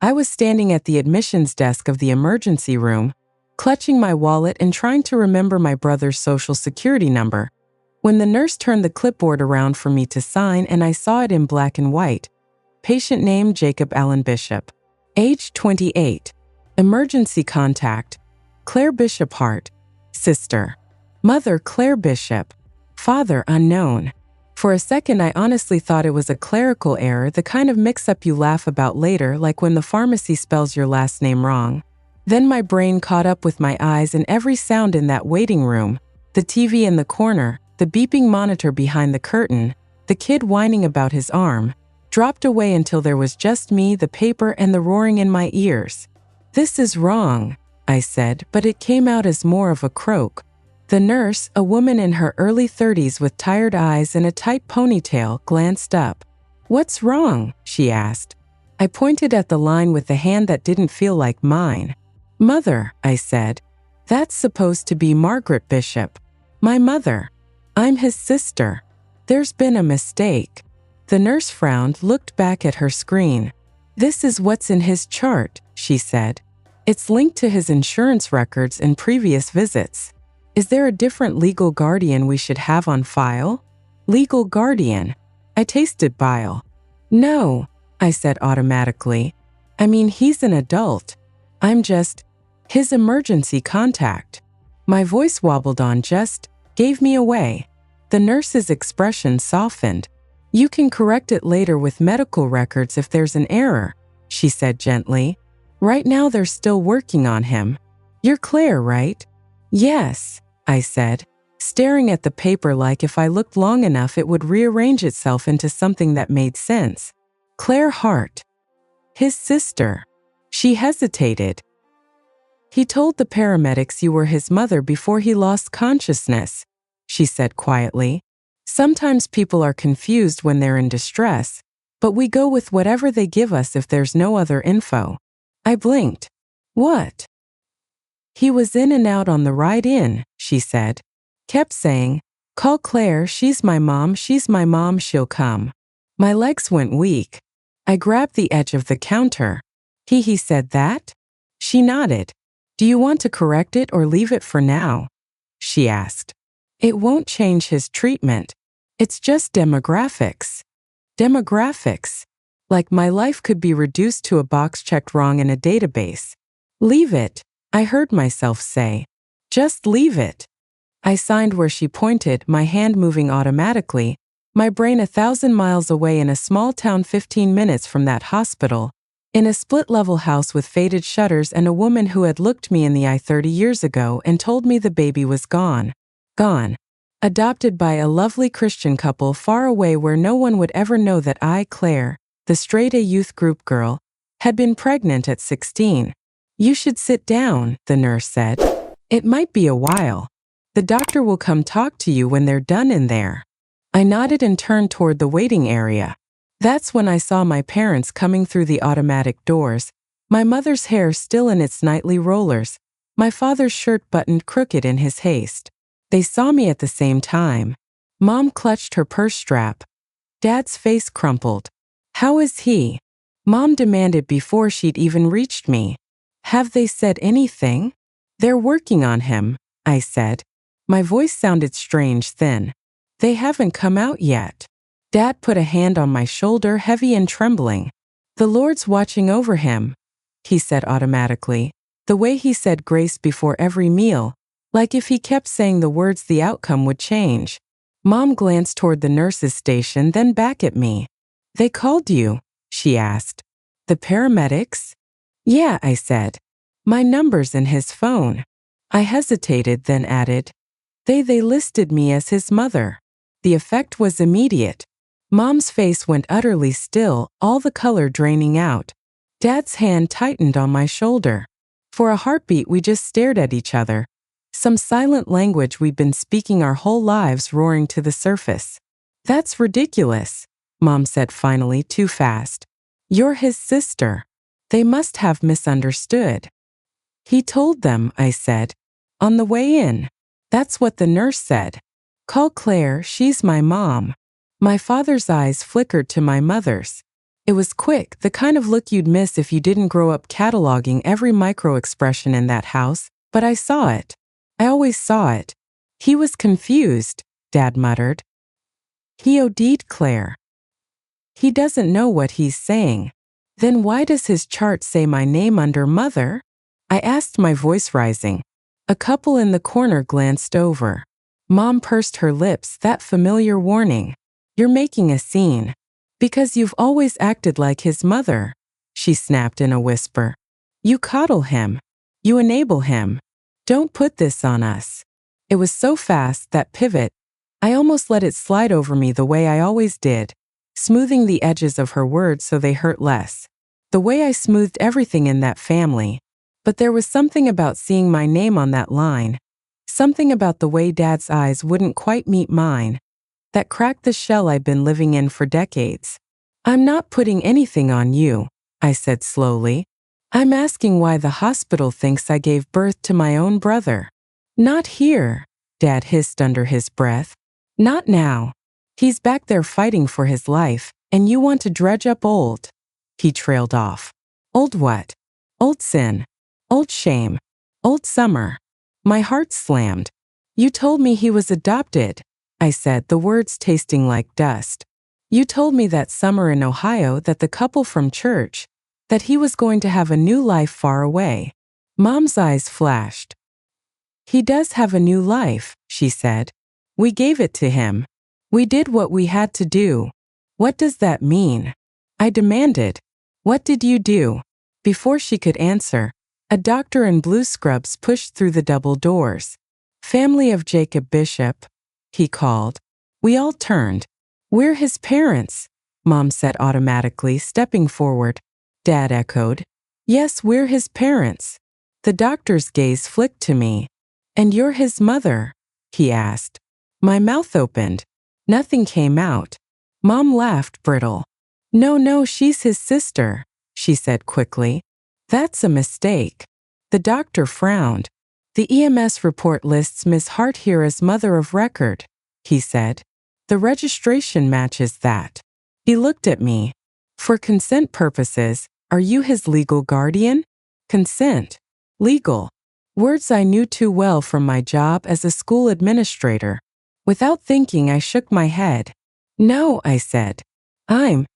I was standing at the admissions desk of the emergency room, clutching my wallet and trying to remember my brother's social security number, when the nurse turned the clipboard around for me to sign and I saw it in black and white. Patient name Jacob Allen Bishop. Age 28. Emergency contact Claire Bishop Hart. Sister. Mother Claire Bishop. Father unknown. For a second I honestly thought it was a clerical error, the kind of mix-up you laugh about later, like when the pharmacy spells your last name wrong. Then my brain caught up with my eyes and every sound in that waiting room, the TV in the corner, the beeping monitor behind the curtain, the kid whining about his arm, dropped away until there was just me, the paper, and the roaring in my ears. "This is wrong," I said, but it came out as more of a croak. The nurse, a woman in her early 30s with tired eyes and a tight ponytail, glanced up. "What's wrong?" she asked. I pointed at the line with the hand that didn't feel like mine. "Mother," I said. "That's supposed to be Margaret Bishop. My mother. I'm his sister. There's been a mistake." The nurse frowned, looked back at her screen. "This is what's in his chart," she said. "It's linked to his insurance records and previous visits. Is there a different legal guardian we should have on file?" Legal guardian? I tasted bile. "No," I said automatically. "I mean, he's an adult. I'm just his emergency contact." My voice wobbled on just, gave me away. The nurse's expression softened. "You can correct it later with medical records if there's an error," she said gently. "Right now they're still working on him. You're Claire, right?" "Yes," I said, staring at the paper like if I looked long enough it would rearrange itself into something that made sense. "Claire Hart. His sister." She hesitated. "He told the paramedics you were his mother before he lost consciousness," she said quietly. "Sometimes people are confused when they're in distress, but we go with whatever they give us if there's no other info." I blinked. "What?" "He was in and out on the ride in," she said. "Kept saying, 'Call Claire, she's my mom, she'll come.'" My legs went weak. I grabbed the edge of the counter. He said that?" She nodded. "Do you want to correct it or leave it for now?" she asked. "It won't change his treatment. It's just demographics." Demographics? Like my life could be reduced to a box checked wrong in a database. "Leave it," I heard myself say. "Just leave it." I signed where she pointed, my hand moving automatically, my brain 1,000 miles away in a small town 15 minutes from that hospital, in a split-level house with faded shutters and a woman who had looked me in the eye 30 years ago and told me the baby was gone. Gone. Adopted by a lovely Christian couple far away where no one would ever know that I, Claire, the straight-A youth group girl, had been pregnant at 16. "You should sit down," the nurse said. "It might be a while. The doctor will come talk to you when they're done in there." I nodded and turned toward the waiting area. That's when I saw my parents coming through the automatic doors, my mother's hair still in its nightly rollers, my father's shirt buttoned crooked in his haste. They saw me at the same time. Mom clutched her purse strap. Dad's face crumpled. "How is he?" Mom demanded before she'd even reached me. "Have they said anything?" "They're working on him," I said. My voice sounded strange thin. "They haven't come out yet." Dad put a hand on my shoulder, heavy and trembling. "The Lord's watching over him," he said automatically, the way he said grace before every meal, like if he kept saying the words the outcome would change. Mom glanced toward the nurse's station, then back at me. "They called you?" she asked. "The paramedics?" "Yeah," I said. "My number's in his phone." I hesitated, then added, They listed me as his mother." The effect was immediate. Mom's face went utterly still, all the color draining out. Dad's hand tightened on my shoulder. For a heartbeat we just stared at each other. Some silent language we'd been speaking our whole lives roaring to the surface. "That's ridiculous," Mom said finally, too fast. "You're his sister. They must have misunderstood." "He told them," I said. "On the way in. That's what the nurse said. Call Claire, she's my mom." My father's eyes flickered to my mother's. It was quick, the kind of look you'd miss if you didn't grow up cataloging every micro-expression in that house, but I saw it. I always saw it. He was confused, Dad muttered. He OD'd, Claire. He doesn't know what he's saying. Then why does his chart say my name under Mother? I asked, my voice rising. A couple in the corner glanced over. Mom pursed her lips, that familiar warning. You're making a scene. Because you've always acted like his mother, she snapped in a whisper. You coddle him. You enable him. Don't put this on us. It was so fast, that pivot. I almost let it slide over me the way I always did, smoothing the edges of her words so they hurt less. The way I smoothed everything in that family. But there was something about seeing my name on that line, something about the way Dad's eyes wouldn't quite meet mine, that cracked the shell I'd been living in for decades. I'm not putting anything on you, I said slowly. I'm asking why the hospital thinks I gave birth to my own brother. Not here, Dad hissed under his breath. Not now. He's back there fighting for his life, and you want to dredge up old. He trailed off. Old what? Old sin. Old shame. Old summer. My heart slammed. You told me he was adopted, I said, the words tasting like dust. You told me that summer in Ohio that the couple from church, that he was going to have a new life far away. Mom's eyes flashed. He does have a new life, she said. We gave it to him. We did what we had to do. What does that mean? I demanded. What did you do? Before she could answer, a doctor in blue scrubs pushed through the double doors. Family of Jacob Bishop, he called. We all turned. We're his parents, Mom said automatically, stepping forward. Dad echoed. Yes, we're his parents. The doctor's gaze flicked to me. And you're his mother, he asked. My mouth opened. Nothing came out. Mom laughed, brittle. No, she's his sister, she said quickly. That's a mistake. The doctor frowned. The EMS report lists Miss Hart here as mother of record, he said. The registration matches that. He looked at me. For consent purposes, are you his legal guardian? Consent. Legal. Words I knew too well from my job as a school administrator. Without thinking, I shook my head. No, I said. I'm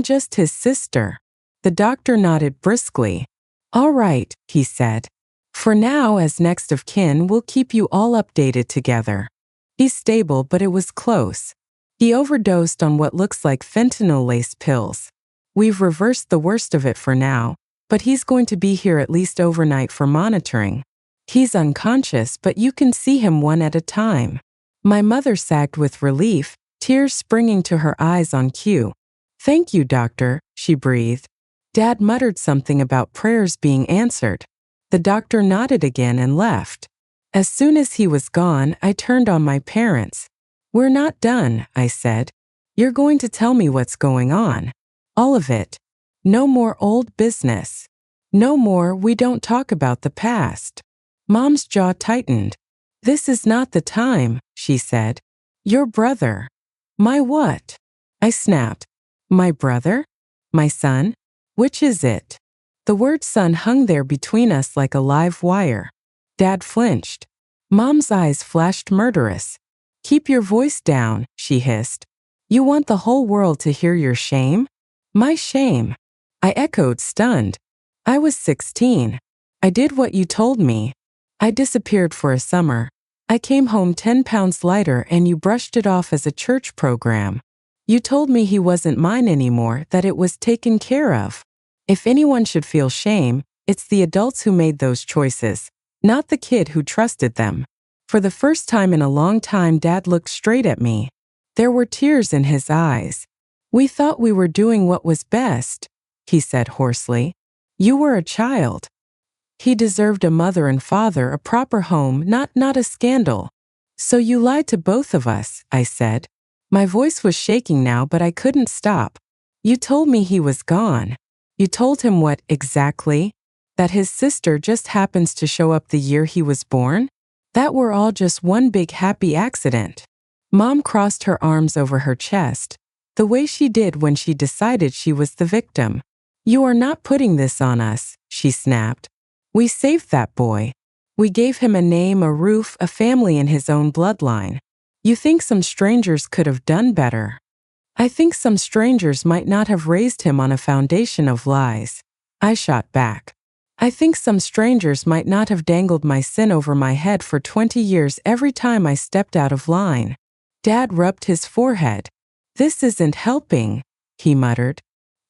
just his sister. The doctor nodded briskly. All right, he said. For now, as next of kin, we'll keep you all updated together. He's stable, but it was close. He overdosed on what looks like fentanyl-laced pills. We've reversed the worst of it for now, but he's going to be here at least overnight for monitoring. He's unconscious, but you can see him one at a time. My mother sagged with relief, tears springing to her eyes on cue. Thank you, doctor, she breathed. Dad muttered something about prayers being answered. The doctor nodded again and left. As soon as he was gone, I turned on my parents. We're not done, I said. You're going to tell me what's going on. All of it. No more old business. No more we don't talk about the past. Mom's jaw tightened. This is not the time, she said. Your brother. My what? I snapped. My brother? My son? Which is it? The word son hung there between us like a live wire. Dad flinched. Mom's eyes flashed murderous. Keep your voice down, she hissed. You want the whole world to hear your shame? My shame. I echoed, stunned. I was 16. I did what you told me. I disappeared for a summer. I came home 10 pounds lighter and you brushed it off as a church program. You told me he wasn't mine anymore, that it was taken care of. If anyone should feel shame, it's the adults who made those choices, not the kid who trusted them. For the first time in a long time, Dad looked straight at me. There were tears in his eyes. We thought we were doing what was best, he said hoarsely. You were a child. He deserved a mother and father, a proper home, not a scandal. So you lied to both of us, I said. My voice was shaking now, but I couldn't stop. You told me he was gone. You told him what exactly? That his sister just happens to show up the year he was born? That we're all just one big happy accident. Mom crossed her arms over her chest. the way she did when she decided she was the victim. "You are not putting this on us," she snapped. "We saved that boy. We gave him a name, a roof, a family in his own bloodline. You think some strangers could have done better?" "I think some strangers might not have raised him on a foundation of lies," I shot back. "I think some strangers might not have dangled my sin over my head for 20 years every time I stepped out of line." Dad rubbed his forehead. "This isn't helping," he muttered.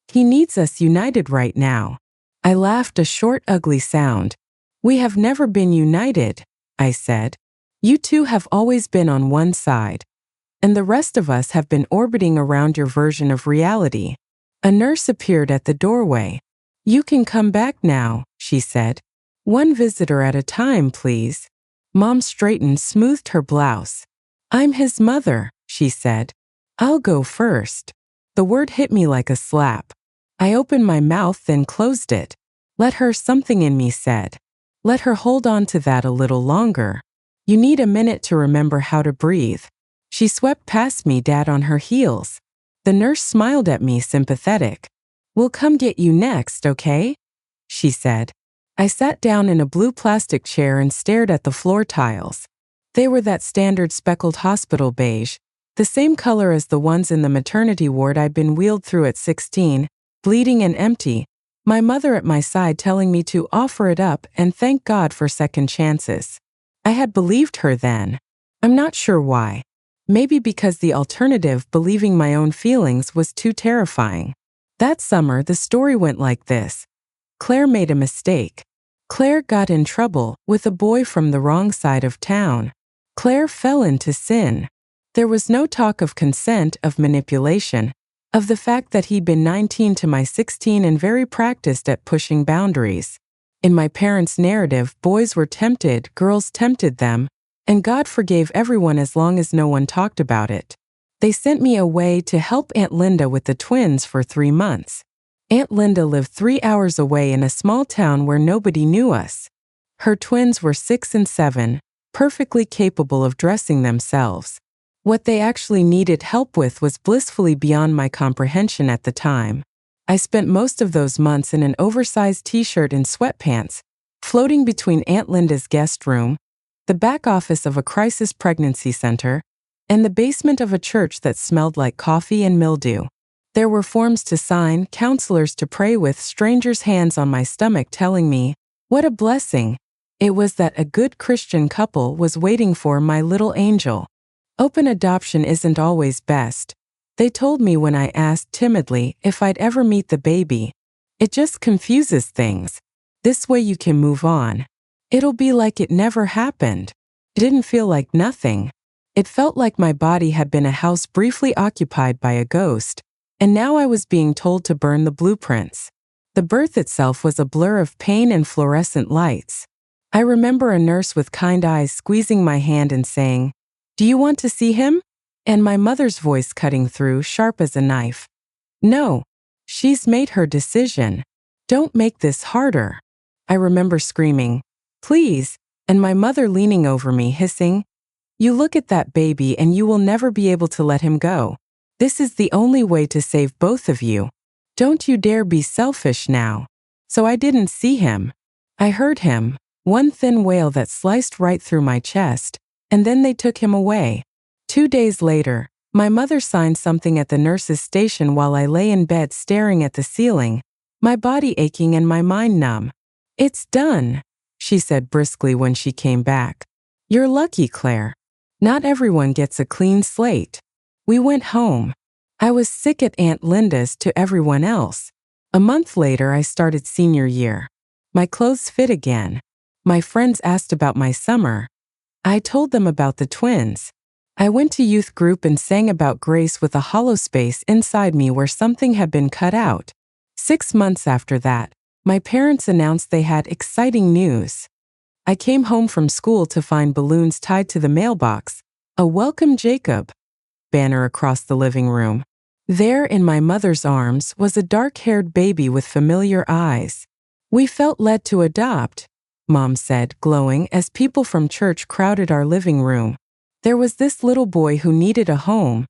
"He needs us united right now." I laughed, a short, ugly sound. "We have never been united," I said. "You two have always been on one side, and the rest of us have been orbiting around your version of reality." A nurse appeared at the doorway. "You can come back now," she said. "One visitor at a time, please." Mom straightened, smoothed her blouse. "I'm his mother," she said. "I'll go first." The word hit me like a slap. I opened my mouth, then closed it. "Let her," something in me said. "Let her hold on to that a little longer. You need a minute to remember how to breathe." She swept past me, Dad on her heels. The nurse smiled at me, sympathetic. "We'll come get you next, okay?" she said. I sat down in a blue plastic chair and stared at the floor tiles. They were that standard speckled hospital beige, the same color as the ones in the maternity ward I'd been wheeled through at 16, bleeding and empty, my mother at my side telling me to offer it up and thank God for second chances. I had believed her then. I'm not sure why. Maybe because the alternative, believing my own feelings, was too terrifying. That summer, the story went like this. Claire made a mistake. Claire got in trouble with a boy from the wrong side of town. Claire fell into sin. There was no talk of consent, of manipulation, of the fact that he'd been 19 to my 16 and very practiced at pushing boundaries. In my parents' narrative, boys were tempted, girls tempted them, and God forgave everyone as long as no one talked about it. They sent me away to help Aunt Linda with the twins for 3 months. Aunt Linda lived 3 hours away in a small town where nobody knew us. Her twins were 6 and 7, perfectly capable of dressing themselves. What they actually needed help with was blissfully beyond my comprehension at the time. I spent most of those months in an oversized t-shirt and sweatpants, floating between Aunt Linda's guest room, the back office of a crisis pregnancy center, and the basement of a church that smelled like coffee and mildew. There were forms to sign, counselors to pray with, strangers' hands on my stomach telling me, what a blessing it was that a good Christian couple was waiting for my little angel. Open adoption isn't always best, they told me when I asked timidly if I'd ever meet the baby. It just confuses things. This way you can move on. It'll be like it never happened. It didn't feel like nothing. It felt like my body had been a house briefly occupied by a ghost, and now I was being told to burn the blueprints. The birth itself was a blur of pain and fluorescent lights. I remember a nurse with kind eyes squeezing my hand and saying, "Do you want to see him?" And my mother's voice cutting through, sharp as a knife. "No, she's made her decision. Don't make this harder." I remember screaming, "Please," and my mother leaning over me, hissing, "You look at that baby and you will never be able to let him go. This is the only way to save both of you. Don't you dare be selfish now." So I didn't see him. I heard him, one thin wail that sliced right through my chest, and then they took him away. 2 days later, my mother signed something at the nurse's station while I lay in bed staring at the ceiling, my body aching and my mind numb. "It's done," she said briskly when she came back. "You're lucky, Claire. Not everyone gets a clean slate." We went home. I was sick at Aunt Linda's to everyone else. A month later, I started senior year. My clothes fit again. My friends asked about my summer. I told them about the twins. I went to youth group and sang about grace with a hollow space inside me where something had been cut out. 6 months after that, my parents announced they had exciting news. I came home from school to find balloons tied to the mailbox, a "Welcome Jacob" banner across the living room. There in my mother's arms was a dark-haired baby with familiar eyes. "We felt led to adopt," Mom said, glowing, as people from church crowded our living room. "There was this little boy who needed a home,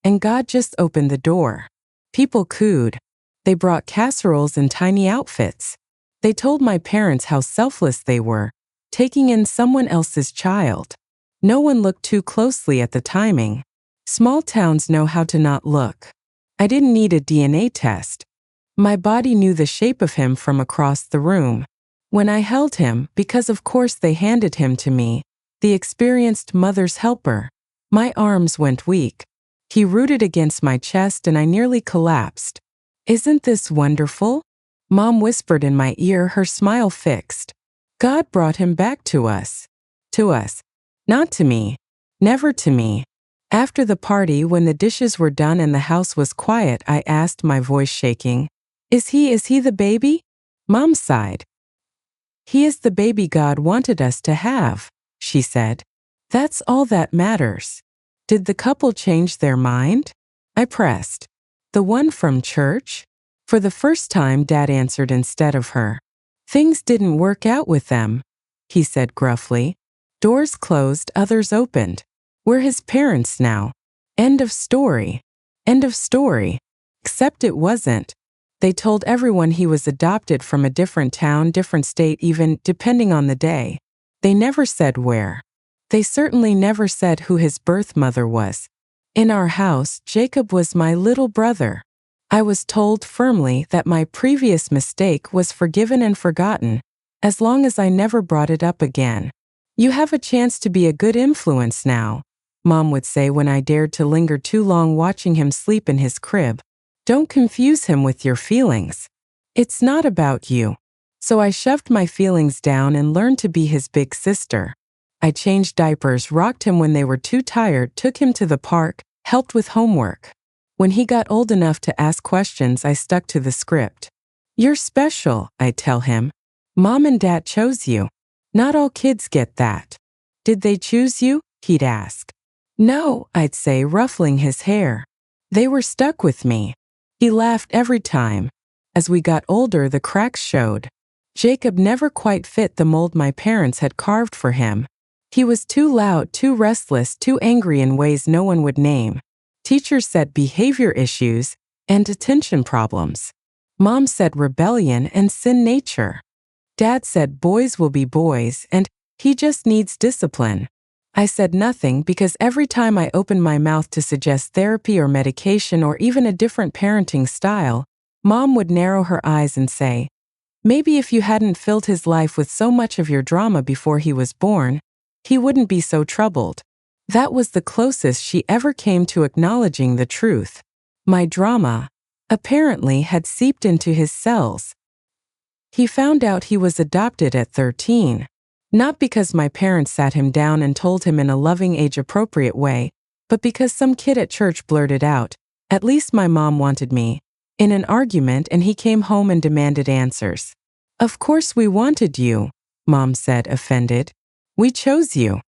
and God just opened the door. People cooed. They brought casseroles and tiny outfits. They told my parents how selfless they were, taking in someone else's child. No one looked too closely at the timing. Small towns know how to not look. I didn't need a DNA test. My body knew the shape of him from across the room. When I held him, because of course they handed him to me, the experienced mother's helper, my arms went weak. He rooted against my chest and I nearly collapsed. "Isn't this wonderful?" Mom whispered in my ear, her smile fixed. God brought him back to us. To us. Not to me. Never to me. After the party, when the dishes were done and the house was quiet, I asked, my voice shaking, Is he the baby?" Mom sighed. "He is the baby God wanted us to have," she said. "That's all that matters." Did the couple change their mind? I pressed. "The one from church?" For the first time, Dad answered instead of her. "Things didn't work out with them," he said gruffly. "Doors closed, others opened. We're his parents now. End of story." End of story. Except it wasn't. They told everyone he was adopted from a different town, different state, even depending on the day. They never said where. They certainly never said who his birth mother was. In our house, Jacob was my little brother. I was told firmly that my previous mistake was forgiven and forgotten, as long as I never brought it up again. "You have a chance to be a good influence now," Mom would say when I dared to linger too long watching him sleep in his crib. "Don't confuse him with your feelings. It's not about you." So I shoved my feelings down and learned to be his big sister. I changed diapers, rocked him when they were too tired, took him to the park, helped with homework. When he got old enough to ask questions, I stuck to the script. "You're special," I'd tell him. "Mom and Dad chose you. Not all kids get that." "Did they choose you?" he'd ask. "No," I'd say, ruffling his hair. "They were stuck with me." He laughed every time. As we got older, the cracks showed. Jacob never quite fit the mold my parents had carved for him. He was too loud, too restless, too angry in ways no one would name. Teachers said behavior issues and attention problems. Mom said rebellion and sin nature. Dad said boys will be boys and he just needs discipline. I said nothing because every time I opened my mouth to suggest therapy or medication or even a different parenting style, Mom would narrow her eyes and say, "Maybe if you hadn't filled his life with so much of your drama before he was born, he wouldn't be so troubled." That was the closest she ever came to acknowledging the truth. My drama, apparently, had seeped into his cells. He found out he was adopted at 13. Not because my parents sat him down and told him in a loving, age-appropriate way, but because some kid at church blurted out, "At least my mom wanted me," in an argument, and he came home and demanded answers. "Of course we wanted you," Mom said, offended. "We chose you."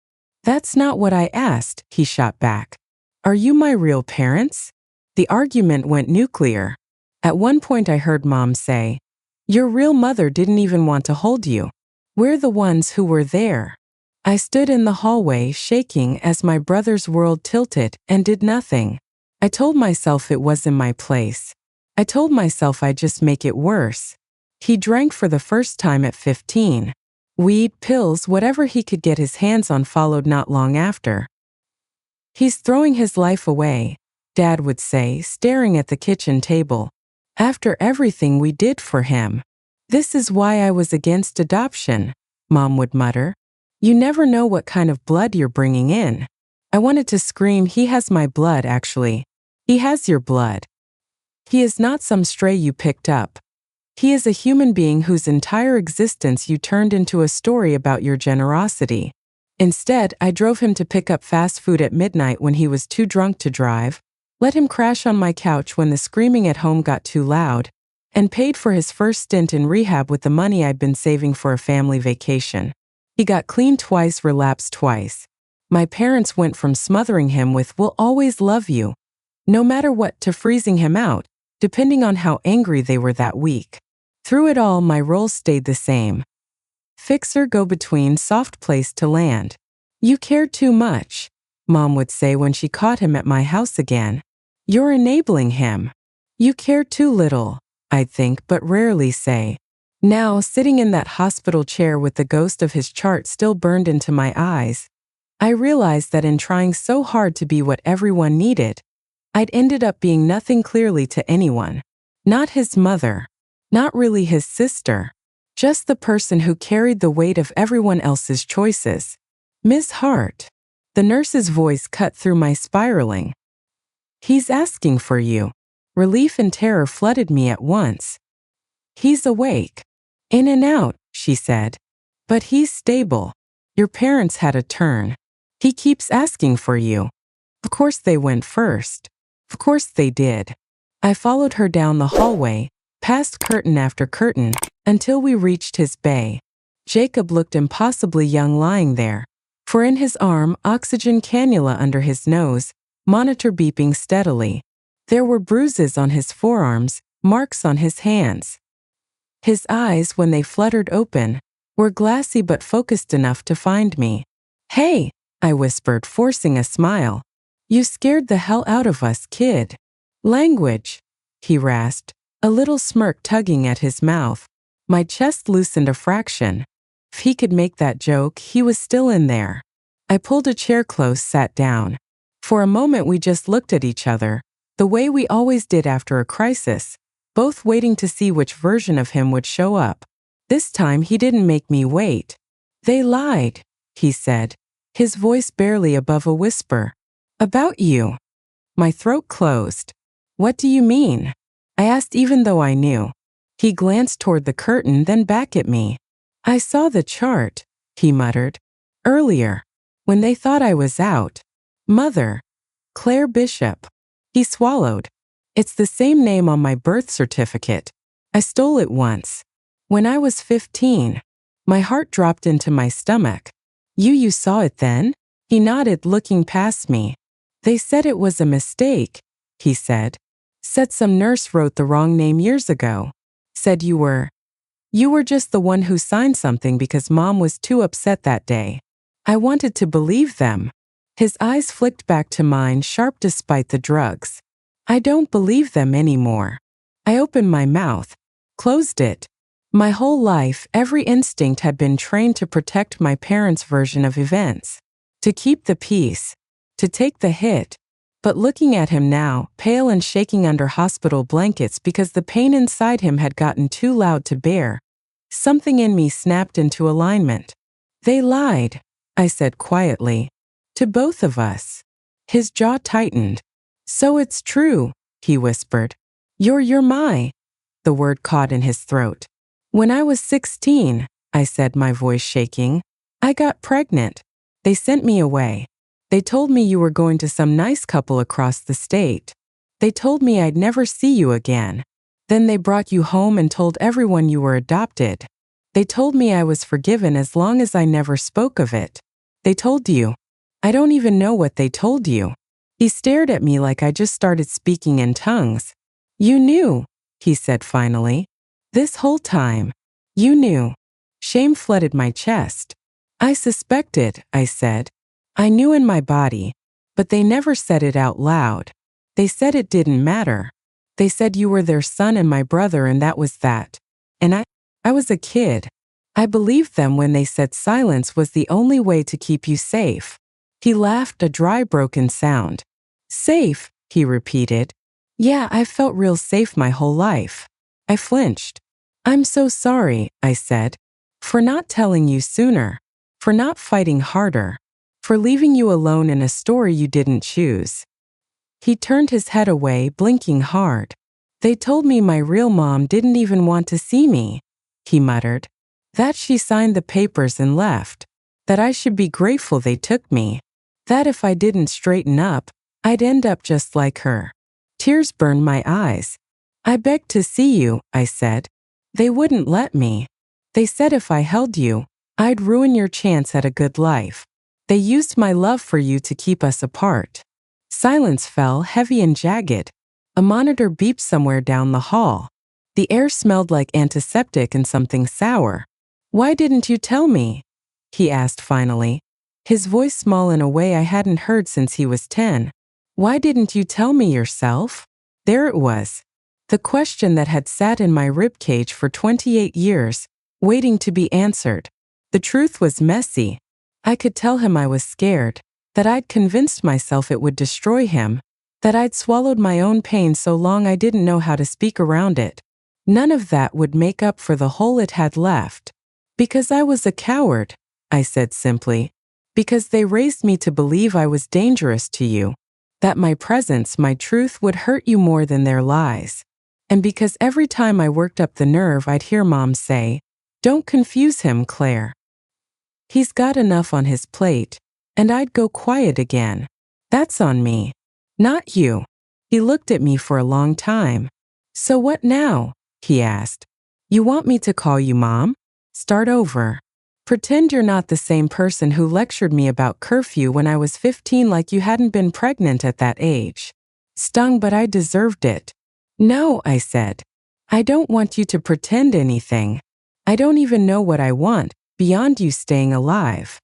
"That's not what I asked," he shot back. "Are you my real parents?" The argument went nuclear. At one point I heard Mom say, "Your real mother didn't even want to hold you. We're the ones who were there." I stood in the hallway, shaking as my brother's world tilted, and did nothing. I told myself it wasn't my place. I told myself I'd just make it worse. He drank for the first time at 15. Weed, pills, whatever he could get his hands on followed not long after. "He's throwing his life away," Dad would say, staring at the kitchen table. "After everything we did for him." "This is why I was against adoption," Mom would mutter. "You never know what kind of blood you're bringing in." I wanted to scream, "He has my blood, actually. He has your blood. He is not some stray you picked up. He is a human being whose entire existence you turned into a story about your generosity." Instead, I drove him to pick up fast food at midnight when he was too drunk to drive, let him crash on my couch when the screaming at home got too loud, and paid for his first stint in rehab with the money I'd been saving for a family vacation. He got clean twice, relapsed twice. My parents went from smothering him with "We'll always love you," no matter what, to freezing him out, depending on how angry they were that week. Through it all, my roles stayed the same. Fixer, go-between, soft place to land. "You cared too much," Mom would say when she caught him at my house again. You're enabling him. You care too little, I'd think, but rarely say. Now, sitting in that hospital chair with the ghost of his chart still burned into my eyes, I realized that in trying so hard to be what everyone needed, I'd ended up being nothing clearly to anyone. Not his mother. Not really his sister. Just the person who carried the weight of everyone else's choices. Miss Hart. The nurse's voice cut through my spiraling. He's asking for you. Relief and terror flooded me at once. He's awake. In and out, she said. But he's stable. Your parents had a turn. He keeps asking for you. Of course they went first. Of course they did. I followed her down the hallway, past curtain after curtain, until we reached his bay. Jacob looked impossibly young lying there, for in his arm, oxygen cannula under his nose, monitor beeping steadily. There were bruises on his forearms, marks on his hands. His eyes, when they fluttered open, were glassy but focused enough to find me. Hey, I whispered, forcing a smile. You scared the hell out of us, kid. Language, he rasped, a little smirk tugging at his mouth. My chest loosened a fraction. If he could make that joke, he was still in there. I pulled a chair close, sat down. For a moment we just looked at each other, the way we always did after a crisis, both waiting to see which version of him would show up. This time he didn't make me wait. They lied, he said, his voice barely above a whisper. About you. My throat closed. What do you mean? I asked even though I knew. He glanced toward the curtain, then back at me. I saw the chart, he muttered. Earlier, when they thought I was out. Mother. Claire Bishop. He swallowed. It's the same name on my birth certificate. I stole it once. When I was 15. My heart dropped into my stomach. You saw it then? He nodded, looking past me. They said it was a mistake, he said. Said some nurse wrote the wrong name years ago. Said you were just the one who signed something because Mom was too upset that day. I wanted to believe them. His eyes flicked back to mine, sharp despite the drugs. I don't believe them anymore. I opened my mouth, closed it. My whole life, every instinct had been trained to protect my parents' version of events, to keep the peace, to take the hit. But looking at him now, pale and shaking under hospital blankets because the pain inside him had gotten too loud to bear, something in me snapped into alignment. They lied, I said quietly. To both of us. His jaw tightened. So it's true, he whispered. You're my. The word caught in his throat. When I was 16, I said, my voice shaking, I got pregnant. They sent me away. They told me you were going to some nice couple across the state. They told me I'd never see you again. Then they brought you home and told everyone you were adopted. They told me I was forgiven as long as I never spoke of it. They told you. I don't even know what they told you. He stared at me like I just started speaking in tongues. You knew, he said finally. This whole time. You knew. Shame flooded my chest. I suspected, I said. I knew in my body, but they never said it out loud. They said it didn't matter. They said you were their son and my brother and that was that. And I was a kid. I believed them when they said silence was the only way to keep you safe. He laughed, a dry, broken sound. Safe, he repeated. Yeah, I felt real safe my whole life. I flinched. I'm so sorry, I said, for not telling you sooner, for not fighting harder, for leaving you alone in a story you didn't choose. He turned his head away, blinking hard. They told me my real mom didn't even want to see me, he muttered. That she signed the papers and left. That I should be grateful they took me. That if I didn't straighten up, I'd end up just like her. Tears burned my eyes. I begged to see you, I said. They wouldn't let me. They said if I held you, I'd ruin your chance at a good life. They used my love for you to keep us apart. Silence fell, heavy and jagged. A monitor beeped somewhere down the hall. The air smelled like antiseptic and something sour. Why didn't you tell me? He asked finally, his voice small in a way I hadn't heard since he was 10. Why didn't you tell me yourself? There it was. The question that had sat in my ribcage for 28 years, waiting to be answered. The truth was messy. I could tell him I was scared, that I'd convinced myself it would destroy him, that I'd swallowed my own pain so long I didn't know how to speak around it. None of that would make up for the hole it had left. Because I was a coward, I said simply. Because they raised me to believe I was dangerous to you, that my presence, my truth would hurt you more than their lies. And because every time I worked up the nerve, I'd hear Mom say, "Don't confuse him, Claire. He's got enough on his plate." And I'd go quiet again. That's on me, not you. He looked at me for a long time. So what now? He asked. You want me to call you Mom? Start over. Pretend you're not the same person who lectured me about curfew when I was 15 like you hadn't been pregnant at that age. Stung, but I deserved it. No, I said. I don't want you to pretend anything. I don't even know what I want, beyond you staying alive.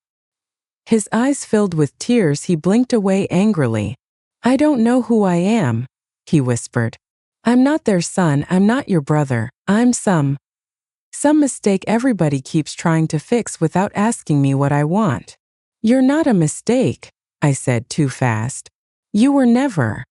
His eyes filled with tears. He blinked away angrily. I don't know who I am, he whispered. I'm not their son, I'm not your brother, I'm some mistake everybody keeps trying to fix without asking me what I want. You're not a mistake, I said too fast. You were never.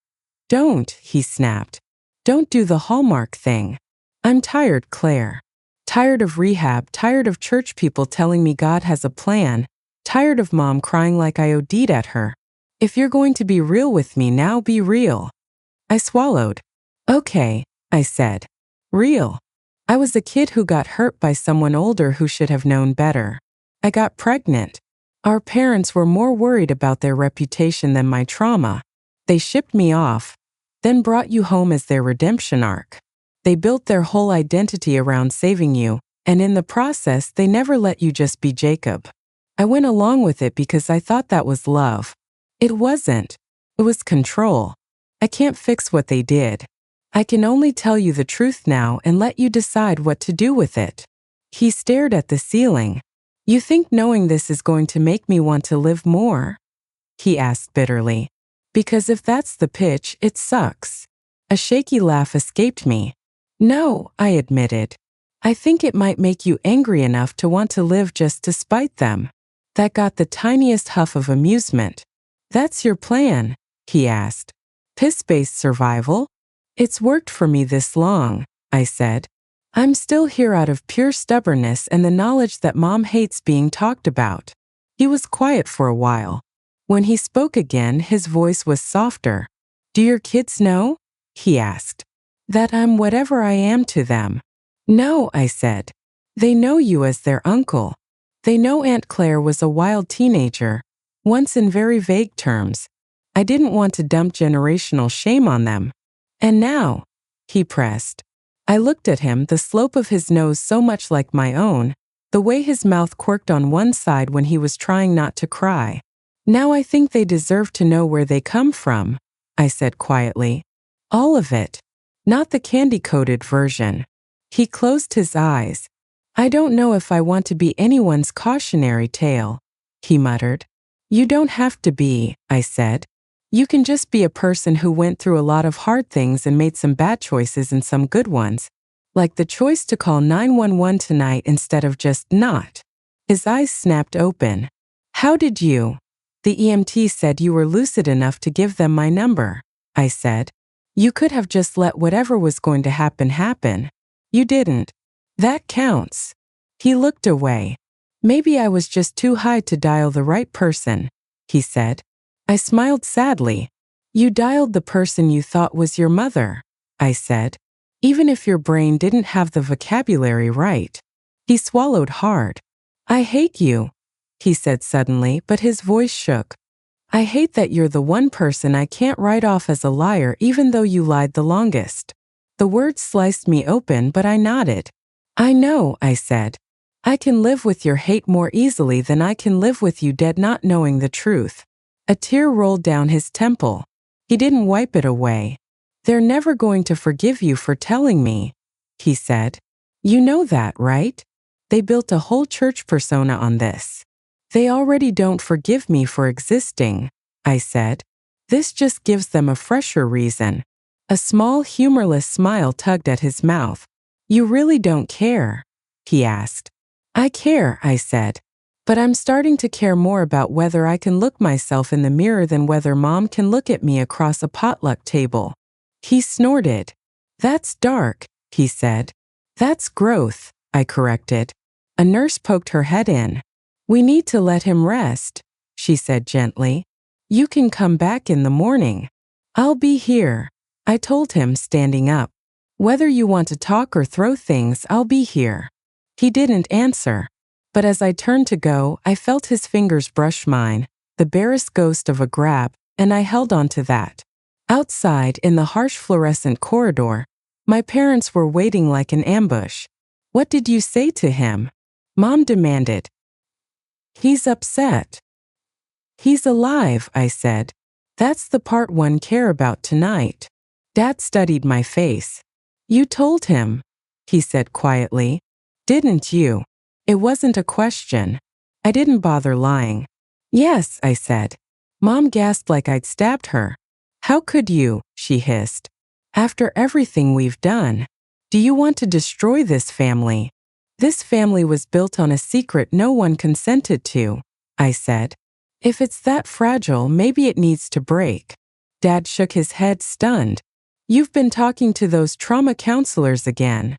Don't, he snapped. Don't do the Hallmark thing. I'm tired, Claire. Tired of rehab, tired of church people telling me God has a plan, tired of Mom crying like I OD'd at her. If you're going to be real with me now, be real. I swallowed. Okay, I said. Real. I was a kid who got hurt by someone older who should have known better. I got pregnant. Our parents were more worried about their reputation than my trauma. They shipped me off, then brought you home as their redemption arc. They built their whole identity around saving you, and in the process, they never let you just be Jacob. I went along with it because I thought that was love. It wasn't. It was control. I can't fix what they did. I can only tell you the truth now and let you decide what to do with it. He stared at the ceiling. You think knowing this is going to make me want to live more? He asked bitterly. Because if that's the pitch, it sucks. A shaky laugh escaped me. No, I admitted. I think it might make you angry enough to want to live just to spite them. That got the tiniest huff of amusement. That's your plan? He asked. Piss-based survival? It's worked for me this long, I said. I'm still here out of pure stubbornness and the knowledge that Mom hates being talked about. He was quiet for a while. When he spoke again, his voice was softer. Do your kids know? He asked. That I'm whatever I am to them. No, I said. They know you as their uncle. They know Aunt Claire was a wild teenager, once in very vague terms. I didn't want to dump generational shame on them. And now, he pressed. I looked at him, the slope of his nose so much like my own, the way his mouth quirked on one side when he was trying not to cry. Now I think they deserve to know where they come from, I said quietly. All of it. Not the candy-coated version. He closed his eyes. I don't know if I want to be anyone's cautionary tale, he muttered. You don't have to be, I said. You can just be a person who went through a lot of hard things and made some bad choices and some good ones, like the choice to call 911 tonight instead of just not. His eyes snapped open. How did you? The EMT said you were lucid enough to give them my number, I said. You could have just let whatever was going to happen happen. You didn't. That counts. He looked away. Maybe I was just too high to dial the right person, he said. I smiled sadly. You dialed the person you thought was your mother, I said. Even if your brain didn't have the vocabulary right. He swallowed hard. I hate you, he said suddenly, but his voice shook. I hate that you're the one person I can't write off as a liar even though you lied the longest. The words sliced me open, but I nodded. I know, I said. I can live with your hate more easily than I can live with you dead not knowing the truth. A tear rolled down his temple. He didn't wipe it away. They're never going to forgive you for telling me, he said. You know that, right? They built a whole church persona on this. They already don't forgive me for existing, I said. This just gives them a fresher reason. A small, humorless smile tugged at his mouth. You really don't care? He asked. I care, I said. But I'm starting to care more about whether I can look myself in the mirror than whether Mom can look at me across a potluck table. He snorted. That's dark, he said. That's growth, I corrected. A nurse poked her head in. We need to let him rest, she said gently. You can come back in the morning. I'll be here, I told him, standing up. Whether you want to talk or throw things, I'll be here. He didn't answer. But as I turned to go, I felt his fingers brush mine, the barest ghost of a grab, and I held on to that. Outside, in the harsh fluorescent corridor, my parents were waiting like an ambush. What did you say to him? Mom demanded. He's upset. He's alive, I said. That's the part one care about tonight. Dad studied my face. You told him, he said quietly. Didn't you? It wasn't a question. I didn't bother lying. Yes, I said. Mom gasped like I'd stabbed her. How could you? She hissed. After everything we've done. Do you want to destroy this family? This family was built on a secret no one consented to, I said. If it's that fragile, maybe it needs to break. Dad shook his head, stunned. You've been talking to those trauma counselors again,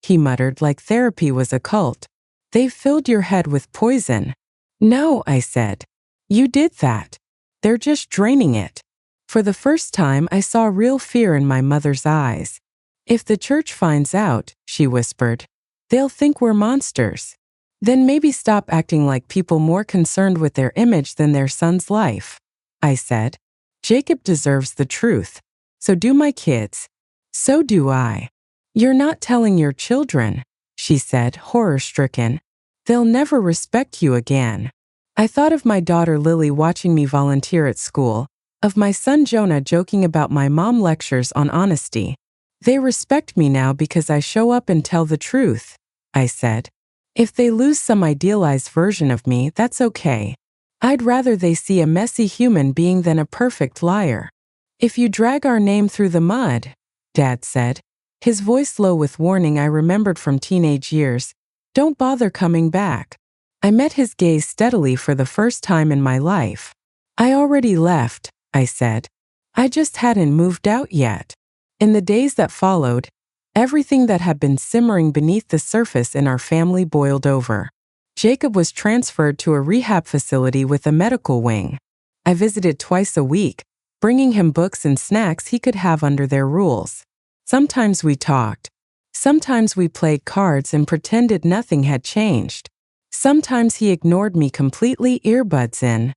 he muttered, like therapy was a cult. They've filled your head with poison. No, I said. You did that. They're just draining it. For the first time, I saw real fear in my mother's eyes. If the church finds out, she whispered, they'll think we're monsters. Then maybe stop acting like people more concerned with their image than their son's life. I said. Jacob deserves the truth. So do my kids. So do I. You're not telling your children, she said, horror-stricken. They'll never respect you again. I thought of my daughter Lily watching me volunteer at school, of my son Jonah joking about my mom lectures on honesty. They respect me now because I show up and tell the truth, I said. If they lose some idealized version of me, that's okay. I'd rather they see a messy human being than a perfect liar. If you drag our name through the mud, Dad said, his voice low with warning I remembered from teenage years, don't bother coming back. I met his gaze steadily for the first time in my life. I already left, I said. I just hadn't moved out yet. In the days that followed, everything that had been simmering beneath the surface in our family boiled over. Jacob was transferred to a rehab facility with a medical wing. I visited twice a week, bringing him books and snacks he could have under their rules. Sometimes we talked. Sometimes we played cards and pretended nothing had changed. Sometimes he ignored me completely, earbuds in.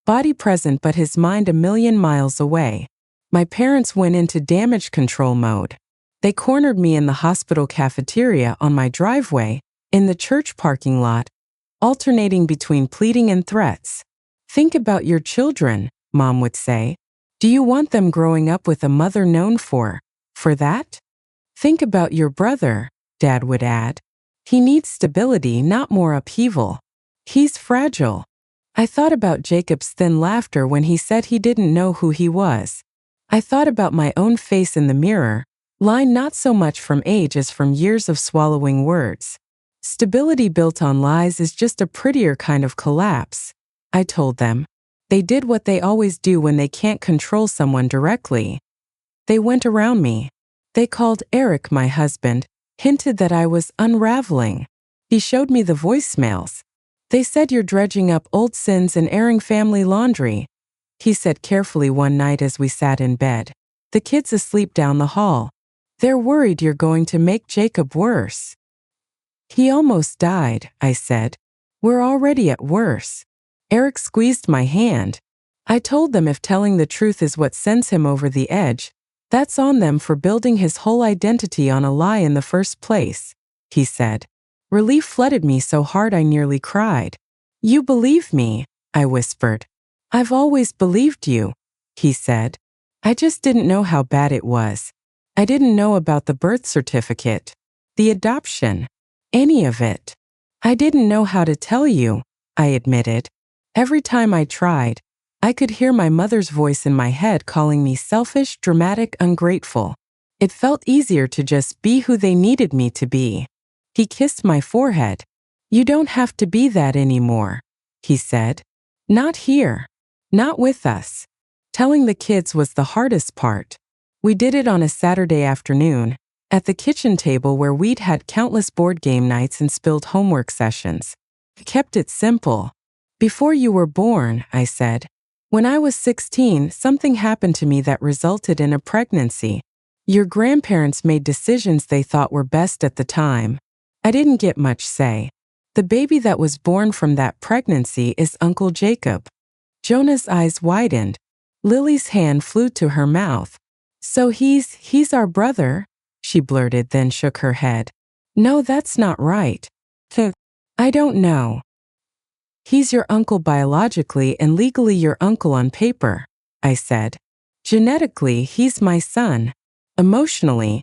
Body present but his mind a million miles away. My parents went into damage control mode. They cornered me in the hospital cafeteria, on my driveway, in the church parking lot, alternating between pleading and threats. Think about your children, Mom would say. Do you want them growing up with a mother known for that? Think about your brother, Dad would add. He needs stability, not more upheaval. He's fragile. I thought about Jacob's thin laughter when he said he didn't know who he was. I thought about my own face in the mirror, lined not so much from age as from years of swallowing words. Stability built on lies is just a prettier kind of collapse, I told them. They did what they always do when they can't control someone directly. They went around me. They called Eric, my husband, hinted that I was unraveling. He showed me the voicemails. They said you're dredging up old sins and airing family laundry, he said carefully one night as we sat in bed. The kids asleep down the hall. They're worried you're going to make Jacob worse. He almost died, I said. We're already at worse. Eric squeezed my hand. I told them if telling the truth is what sends him over the edge, that's on them for building his whole identity on a lie in the first place, he said. Relief flooded me so hard I nearly cried. You believe me, I whispered. I've always believed you, he said. I just didn't know how bad it was. I didn't know about the birth certificate, the adoption, any of it. I didn't know how to tell you, I admitted. Every time I tried, I could hear my mother's voice in my head calling me selfish, dramatic, ungrateful. It felt easier to just be who they needed me to be. He kissed my forehead. "You don't have to be that anymore," he said. "Not here. Not with us." Telling the kids was the hardest part. We did it on a Saturday afternoon, at the kitchen table where we'd had countless board game nights and spilled homework sessions. We kept it simple. "Before you were born," I said. "When I was 16, something happened to me that resulted in a pregnancy. Your grandparents made decisions they thought were best at the time. I didn't get much say. The baby that was born from that pregnancy is Uncle Jacob." Jonah's eyes widened. Lily's hand flew to her mouth. "So he's our brother?" she blurted, then shook her head. "No, that's not right. I don't know. He's your uncle biologically and legally your uncle on paper," I said. "Genetically, he's my son. Emotionally,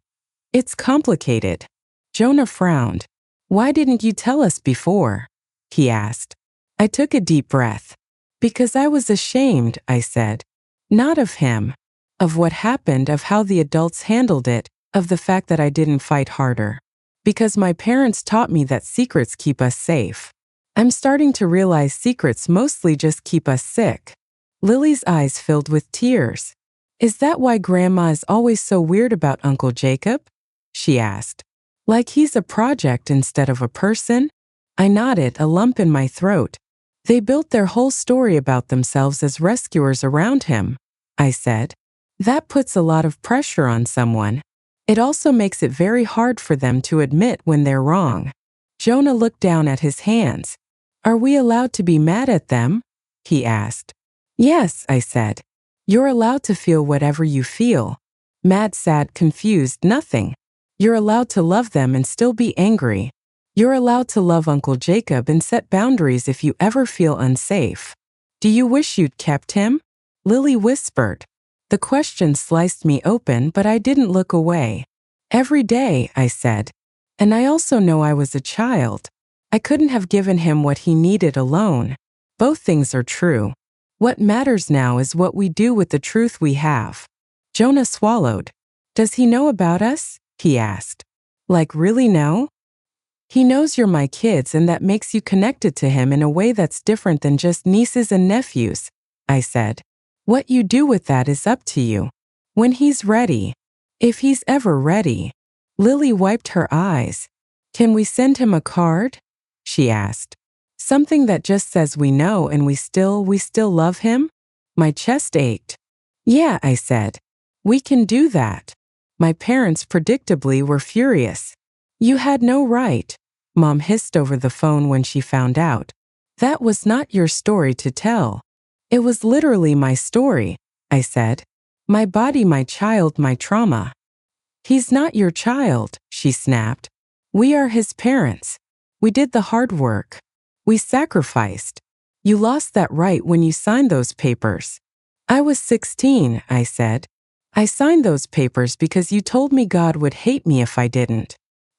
it's complicated." Jonah frowned. "Why didn't you tell us before?" he asked. I took a deep breath. "Because I was ashamed," I said. "Not of him. Of what happened, of how the adults handled it, of the fact that I didn't fight harder. Because my parents taught me that secrets keep us safe. I'm starting to realize secrets mostly just keep us sick." Lily's eyes filled with tears. "Is that why Grandma is always so weird about Uncle Jacob?" she asked. "Like he's a project instead of a person?" I nodded, a lump in my throat. "They built their whole story about themselves as rescuers around him," I said. "That puts a lot of pressure on someone. It also makes it very hard for them to admit when they're wrong." Jonah looked down at his hands. "Are we allowed to be mad at them?" he asked. "Yes," I said. "You're allowed to feel whatever you feel. Mad, sad, confused, nothing. You're allowed to love them and still be angry. You're allowed to love Uncle Jacob and set boundaries if you ever feel unsafe." "Do you wish you'd kept him?" Lily whispered. The question sliced me open, but I didn't look away. "Every day," I said. "And I also know I was a child. I couldn't have given him what he needed alone. Both things are true. What matters now is what we do with the truth we have." Jonah swallowed. "Does he know about us?" he asked. "Like really know?" "He knows you're my kids and that makes you connected to him in a way that's different than just nieces and nephews," I said. "What you do with that is up to you. When he's ready. If he's ever ready." Lily wiped her eyes. "Can we send him a card?" she asked. "Something that just says we know and we still love him?" My chest ached. "Yeah," I said. "We can do that." My parents predictably were furious. "You had no right," Mom hissed over the phone when she found out. "That was not your story to tell." "It was literally my story," I said. "My body, my child, my trauma." "He's not your child," she snapped. "We are his parents. We did the hard work. We sacrificed. You lost that right when you signed those papers." "I was 16, I said. "I signed those papers because you told me God would hate me if I didn't.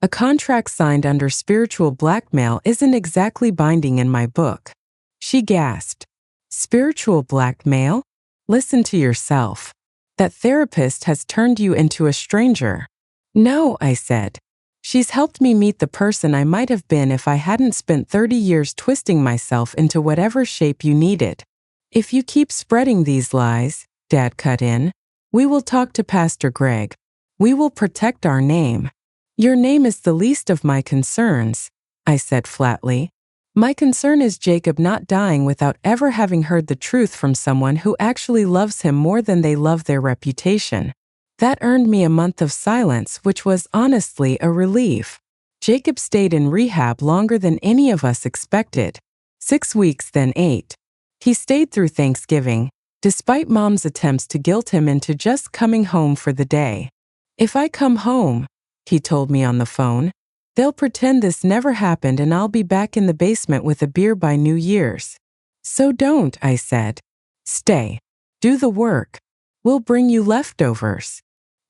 A contract signed under spiritual blackmail isn't exactly binding in my book." She gasped. "Spiritual blackmail? Listen to yourself. That therapist has turned you into a stranger." "No," I said. "She's helped me meet the person I might have been if I hadn't spent 30 years twisting myself into whatever shape you needed." "If you keep spreading these lies," Dad cut in, "we will talk to Pastor Greg. We will protect our name." "Your name is the least of my concerns," I said flatly. "My concern is Jacob not dying without ever having heard the truth from someone who actually loves him more than they love their reputation." That earned me a month of silence, which was honestly a relief. Jacob stayed in rehab longer than any of us expected. 6 weeks, then 8. He stayed through Thanksgiving, despite Mom's attempts to guilt him into just coming home for the day. "If I come home," he told me on the phone, "they'll pretend this never happened and I'll be back in the basement with a beer by New Year's." "So don't," I said. "Stay. Do the work. We'll bring you leftovers.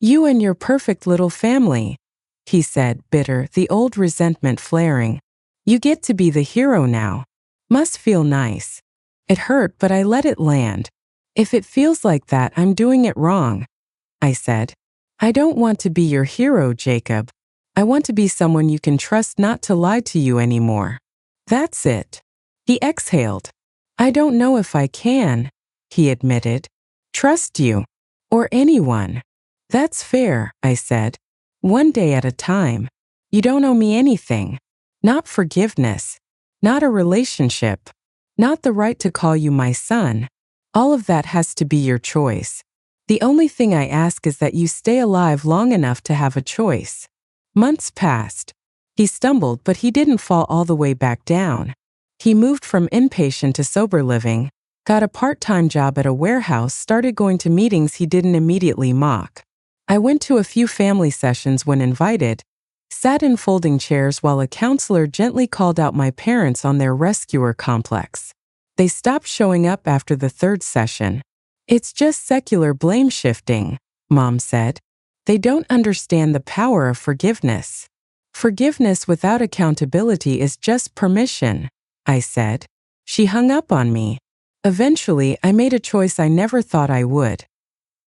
You and your perfect little family," he said, bitter, the old resentment flaring. "You get to be the hero now. Must feel nice." It hurt, but I let it land. If it feels like that, I'm doing it wrong, I said. I don't want to be your hero, Jacob. I want to be someone you can trust not to lie to you anymore. That's it. He exhaled. I don't know if I can, he admitted. Trust you. Or anyone. That's fair, I said. One day at a time. You don't owe me anything. Not forgiveness. Not a relationship. Not the right to call you my son. All of that has to be your choice. The only thing I ask is that you stay alive long enough to have a choice. Months passed. He stumbled, but he didn't fall all the way back down. He moved from inpatient to sober living, got a part-time job at a warehouse, started going to meetings he didn't immediately mock. I went to a few family sessions when invited, sat in folding chairs while a counselor gently called out my parents on their rescuer complex. They stopped showing up after the third session. It's just secular blame shifting, Mom said. They don't understand the power of forgiveness. Forgiveness without accountability is just permission, I said. She hung up on me. Eventually, I made a choice I never thought I would.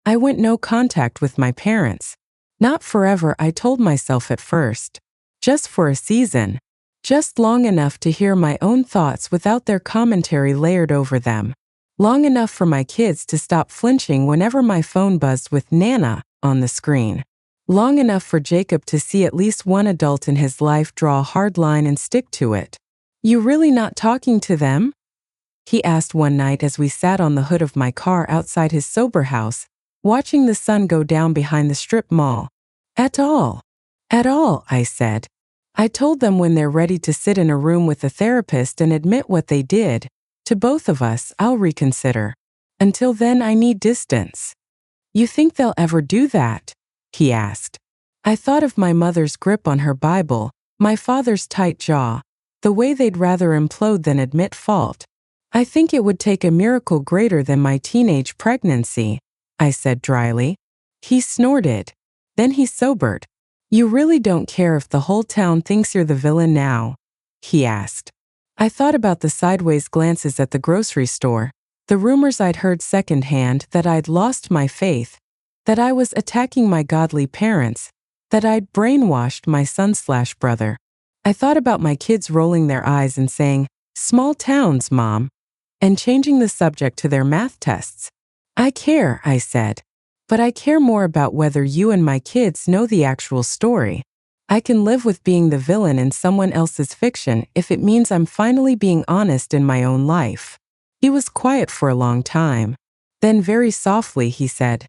I went no contact with my parents. Not forever, I told myself at first. Just for a season. Just long enough to hear my own thoughts without their commentary layered over them. Long enough for my kids to stop flinching whenever my phone buzzed with Nana on the screen. Long enough for Jacob to see at least one adult in his life draw a hard line and stick to it. You really not talking to them? He asked one night as we sat on the hood of my car outside his sober house, watching the sun go down behind the strip mall. At all. At all, I said. I told them when they're ready to sit in a room with a therapist and admit what they did, to both of us, I'll reconsider. Until then, I need distance. You think they'll ever do that? He asked. I thought of my mother's grip on her Bible, my father's tight jaw, the way they'd rather implode than admit fault. I think it would take a miracle greater than my teenage pregnancy, I said dryly. He snorted. Then he sobered. You really don't care if the whole town thinks you're the villain now? He asked. I thought about the sideways glances at the grocery store, the rumors I'd heard secondhand that I'd lost my faith, that I was attacking my godly parents, that I'd brainwashed my son/brother. I thought about my kids rolling their eyes and saying, "Small towns, Mom," and changing the subject to their math tests. I care, I said, but I care more about whether you and my kids know the actual story. I can live with being the villain in someone else's fiction if it means I'm finally being honest in my own life. He was quiet for a long time. Then very softly he said,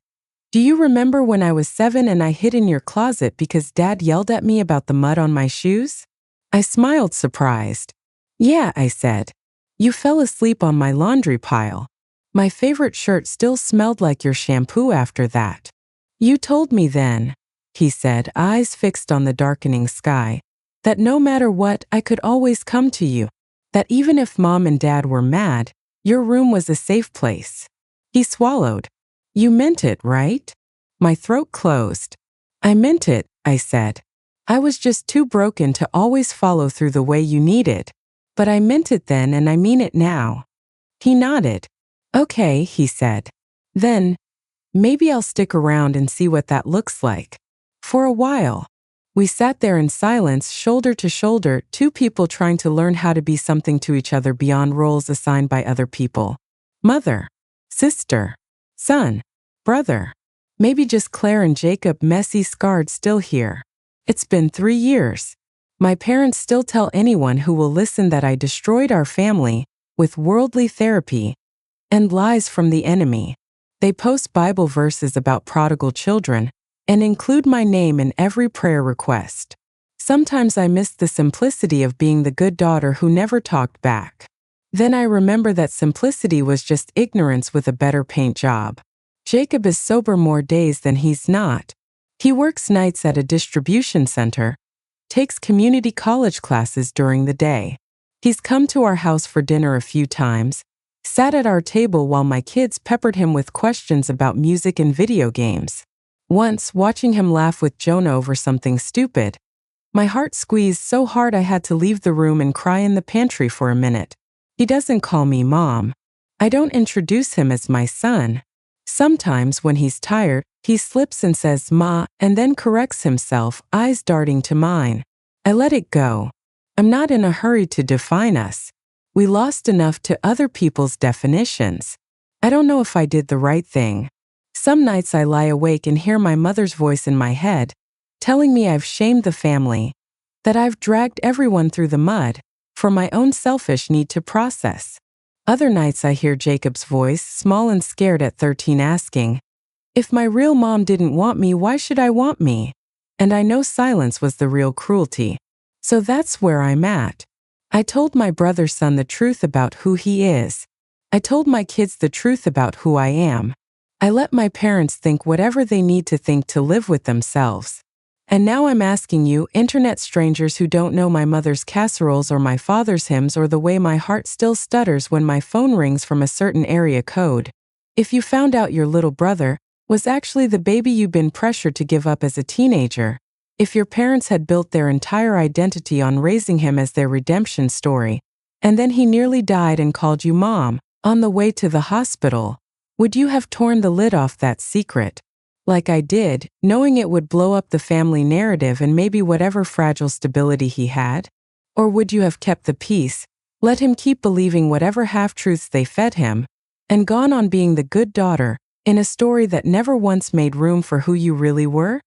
Do you remember when I was 7 and I hid in your closet because Dad yelled at me about the mud on my shoes? I smiled, surprised. Yeah, I said. You fell asleep on my laundry pile. My favorite shirt still smelled like your shampoo after that. You told me then, he said, eyes fixed on the darkening sky, that no matter what, I could always come to you. That even if Mom and Dad were mad, your room was a safe place. He swallowed. You meant it, right? My throat closed. I meant it, I said. I was just too broken to always follow through the way you needed. But I meant it then and I mean it now. He nodded. Okay, he said. Then, maybe I'll stick around and see what that looks like. For a while, we sat there in silence, shoulder to shoulder, two people trying to learn how to be something to each other beyond roles assigned by other people. Mother, sister, son, brother. Maybe just Claire and Jacob, messy, scarred, still here. It's been 3 years. My parents still tell anyone who will listen that I destroyed our family with worldly therapy and lies from the enemy. They post Bible verses about prodigal children and include my name in every prayer request. Sometimes I miss the simplicity of being the good daughter who never talked back. Then I remember that simplicity was just ignorance with a better paint job. Jacob is sober more days than he's not. He works nights at a distribution center, takes community college classes during the day. He's come to our house for dinner a few times, sat at our table while my kids peppered him with questions about music and video games. Once, watching him laugh with Jonah over something stupid, my heart squeezed so hard I had to leave the room and cry in the pantry for a minute. He doesn't call me Mom. I don't introduce him as my son. Sometimes when he's tired, he slips and says "Ma" and then corrects himself, eyes darting to mine. I let it go. I'm not in a hurry to define us. We lost enough to other people's definitions. I don't know if I did the right thing. Some nights I lie awake and hear my mother's voice in my head, telling me I've shamed the family, that I've dragged everyone through the mud, for my own selfish need to process. Other nights I hear Jacob's voice, small and scared at 13, asking, if my real mom didn't want me, why should I want me? And I know silence was the real cruelty. So that's where I'm at. I told my brother's son the truth about who he is. I told my kids the truth about who I am. I let my parents think whatever they need to think to live with themselves. And now I'm asking you, internet strangers who don't know my mother's casseroles or my father's hymns or the way my heart still stutters when my phone rings from a certain area code, if you found out your little brother was actually the baby you've been pressured to give up as a teenager, if your parents had built their entire identity on raising him as their redemption story, and then he nearly died and called you mom on the way to the hospital, would you have torn the lid off that secret, like I did, knowing it would blow up the family narrative and maybe whatever fragile stability he had? Or would you have kept the peace, let him keep believing whatever half-truths they fed him, and gone on being the good daughter in a story that never once made room for who you really were?